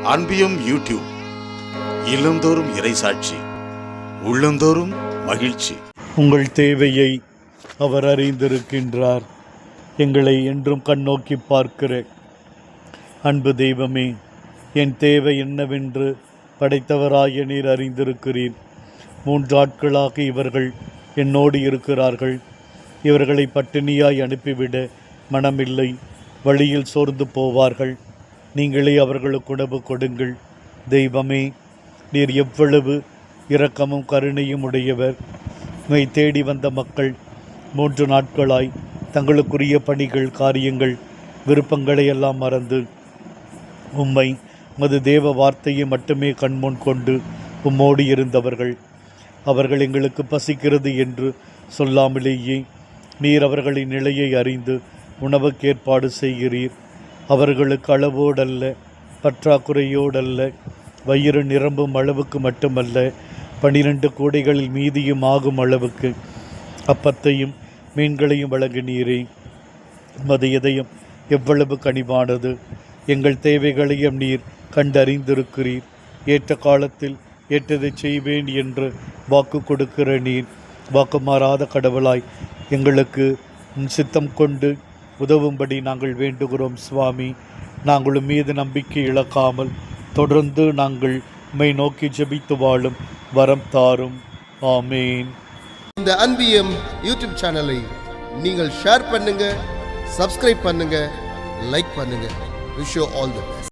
அன்பியம் YouTube. இல்லந்தோறும் இறைசாட்சி, உள்ளந்தோறும் மகிழ்ச்சி. உங்கள் தேவையை அவர் அறிந்திருக்கின்றார். எங்களை என்றும் கண்ணோக்கி பார்க்கிற அன்பு தெய்வமே, என் தேவை என்னவென்று படைத்தவராய நீர் அறிந்திருக்கிறீர். 3 நாட்களாக இவர்கள் என்னோடு இருக்கிறார்கள். இவர்களை பட்டினியாய் அனுப்பிவிட மனமில்லை. வழியில் சோர்ந்து போவார்கள். நீங்களே அவர்களுக்கு உணவு கொடுங்கள். தெய்வமே, நீர் எவ்வளவு இரக்கமும் கருணையும் உடையவர். உம்மை தேடி வந்த மக்கள் 3 நாட்களாய் தங்களுக்குரிய பணிகள், காரியங்கள், விருப்பங்களை எல்லாம் மறந்து உம்மை உமது தேவ வார்த்தையை மட்டுமே கண்முன் கொண்டு உம்மோடு இருந்தவர்கள். அவர்கள் எங்களுக்கு பசிக்கிறது என்று சொல்லாமலேயே நீர் அவர்களின் நிலையை அறிந்து உணவுக்கு ஏற்பாடு செய்கிறீர். அவர்களுக்கு அளவோடல்ல, பற்றாக்குறையோடல்ல, வயிறு நிரம்பும் அளவுக்கு மட்டுமல்ல, 12 கூடைகளில் மீதியும் ஆகும் அளவுக்கு அப்பத்தையும் மீன்களையும் வழங்கினீரே. உமது இதயம் எவ்வளவு கனிவானது. எங்கள் தேவைகளையும் நீர் கண்டறிந்திருக்கிறீர். ஏற்ற காலத்தில் ஏற்றதை செய்வேன் என்று வாக்கு கொடுக்கிற நீர் வாக்கு மாறாத கடவுளாய் எங்களுக்கு சித்தம் கொண்டு உதவும்படி நாங்கள் வேண்டுகிறோம் சுவாமி. நாங்களும் மீது நம்பிக்கை இழக்காமல் தொடர்ந்து நாங்கள் உம்மை நோக்கி ஜெபித்து வாழும் வரம் தாரும். ஆமேன். இந்த அன்பியம் யூடியூப் சேனலை நீங்கள் ஷேர் பண்ணுங்க, சப்ஸ்கிரைப் பண்ணுங்க, லைக் பண்ணுங்க. Wish you all the best.